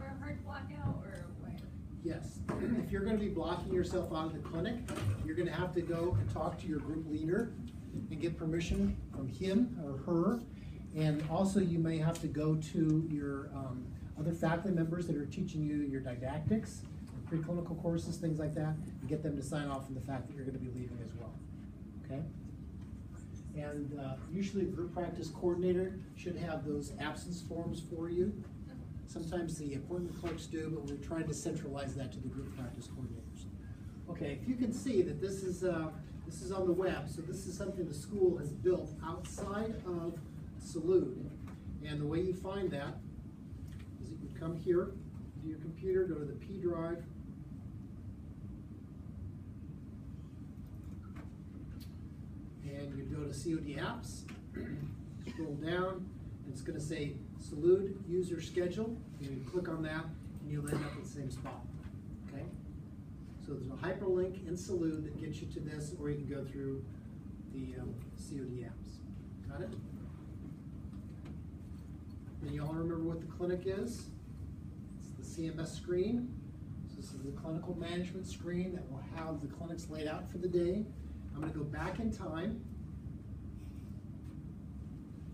for a hard block out or what? Yes. If you're going to be blocking yourself out of the clinic, you're going to have to go and talk to your group leader and get permission from him or her. And also you may have to go to your other faculty members that are teaching you your didactics, preclinical courses, things like that, and get them to sign off on the fact that you're going to be leaving as well. Okay? And usually a group practice coordinator should have those absence forms for you. Sometimes the appointment clerks do, but we're trying to centralize that to the group practice coordinators. Okay, if you can see that this is on the web, so this is something the school has built outside of Salud. And the way you find that is that you come here to your computer, go to the P drive, and you go to COD apps, scroll down, and it's going to say Salud user schedule. You click on that, and you'll end up at the same spot. Okay? So there's a hyperlink in Salud that gets you to this, or you can go through the COD apps. Got it? And you all remember what the clinic is? It's the CMS screen. So this is the clinical management screen that will have the clinics laid out for the day. I'm going to go back in time.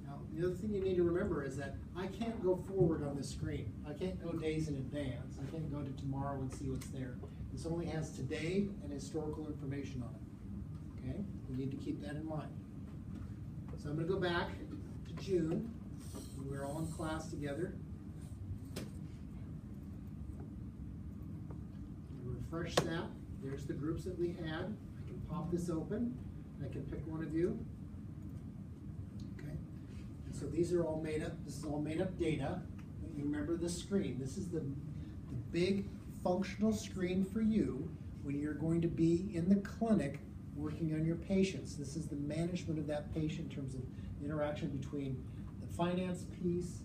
Now, the other thing you need to remember is that I can't go forward on this screen. I can't go days in advance. I can't go to tomorrow and see what's there. This only has today and historical information on it. Okay? You need to keep that in mind. So I'm going to go back to June. We're all in class together. Refresh that. There's the groups that we had. I can pop this open. I can pick one of you. Okay. And so these are all made up. This is all made up data. But you remember this screen. This is the big functional screen for you when you're going to be in the clinic working on your patients. This is the management of that patient in terms of the interaction between the finance piece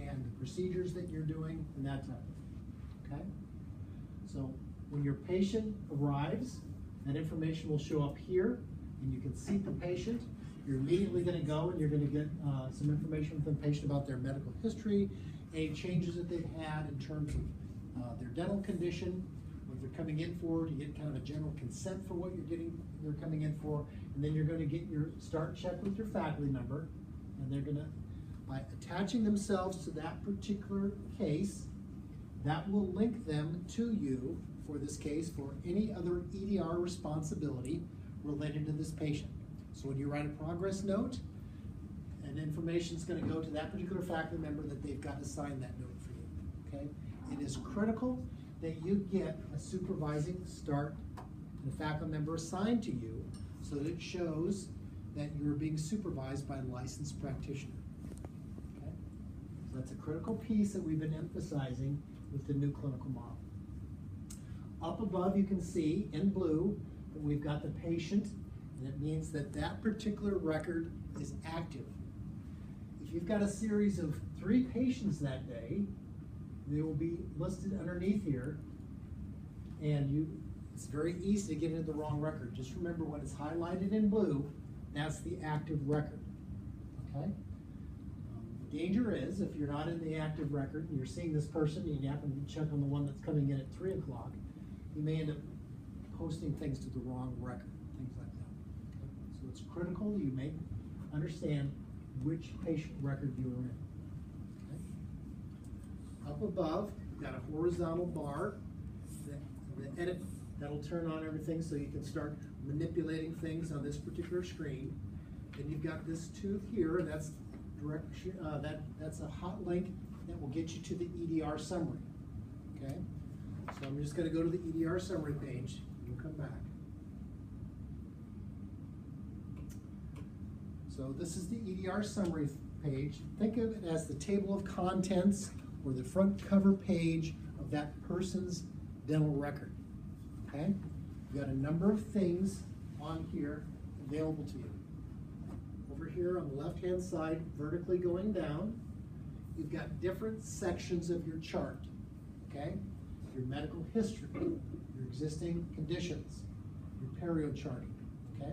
and the procedures that you're doing and that type of thing. Okay? So when your patient arrives, that information will show up here, and you can seat the patient. You're immediately going to go and you're going to get some information from the patient about their medical history, any changes that they've had in terms of their dental condition, what they're coming in for, to get kind of a general consent for what they're coming in for, and then you're going to get your start check with your faculty member, and they're going to, by attaching themselves to that particular case, that will link them to you for this case for any other EDR responsibility related to this patient. So when you write a progress note, and information is going to go to that particular faculty member that they've got to sign that note for you. Okay? It is critical that you get a supervising start and a faculty member assigned to you so that it shows that you're being supervised by a licensed practitioner. Okay? So that's a critical piece that we've been emphasizing with the new clinical model. Up above you can see in blue that we've got the patient, and it means that that particular record is active. If you've got a series of 3 patients that day, they will be listed underneath here, and it's very easy to get into the wrong record. Just remember when it's highlighted in blue, that's the active record. Okay? The danger is if you're not in the active record and you're seeing this person and you happen to check on the one that's coming in at 3 o'clock, you may end up posting things to the wrong record, things like that. Okay? So it's critical you may understand which patient record you are in. Okay? Up above, you've got a horizontal bar, the edit, that'll turn on everything so you can start manipulating things on this particular screen. And you've got this tooth here, that's direct, that's a hot link that will get you to the EDR summary. Okay? So I'm just going to go to the EDR summary page. We'll come back. So this is the EDR summary page. Think of it as the table of contents or the front cover page of that person's dental record. Okay? You've got a number of things on here available to you. Over here on the left-hand side, vertically going down, you've got different sections of your chart. Okay? Your medical history, your existing conditions, your perio charting. Okay?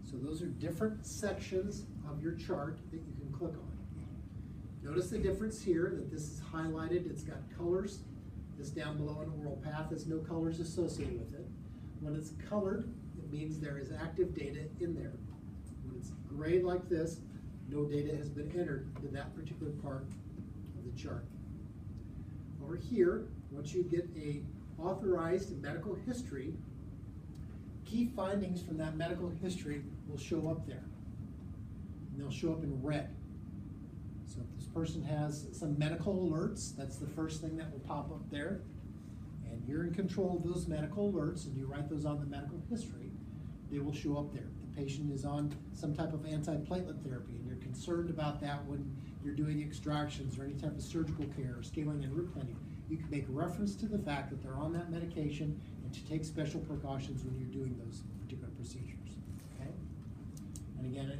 So those are different sections of your chart that you can click on. Notice the difference here, that this is highlighted, it's got colors. This down below an oral path has no colors associated with it. When it's colored, it means there is active data in there. When it's gray like this, no data has been entered into that particular part of the chart. Over here, once you get a authorized medical history, key findings from that medical history will show up there. And they'll show up in red. So if this person has some medical alerts, that's the first thing that will pop up there. And you're in control of those medical alerts, and you write those on the medical history, they will show up there. The patient is on some type of antiplatelet therapy, and you're concerned about that when you're doing extractions or any type of surgical care or scaling and root cleaning. You can make reference to the fact that they're on that medication and to take special precautions when you're doing those particular procedures, okay? And again,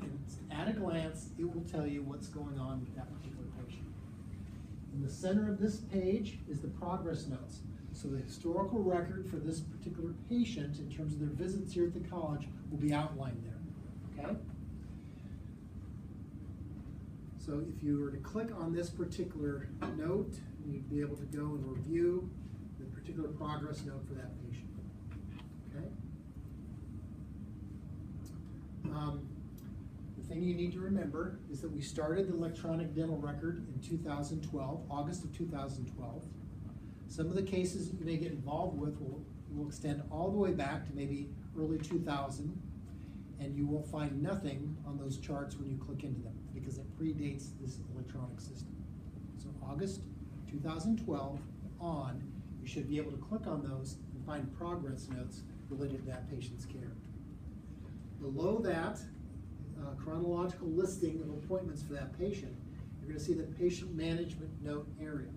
at a glance, it will tell you what's going on with that particular patient. In the center of this page is the progress notes. So the historical record for this particular patient in terms of their visits here at the college will be outlined there, okay? So if you were to click on this particular note, you'd be able to go and review the particular progress note for that patient, okay? The thing you need to remember is that we started the electronic dental record in 2012, August of 2012. Some of the cases that you may get involved with will extend all the way back to maybe early 2000, and you will find nothing on those charts when you click into them because it predates this electronic system. So August 2012 on, you should be able to click on those and find progress notes related to that patient's care. Below that, chronological listing of appointments for that patient, you're going to see the patient management note area.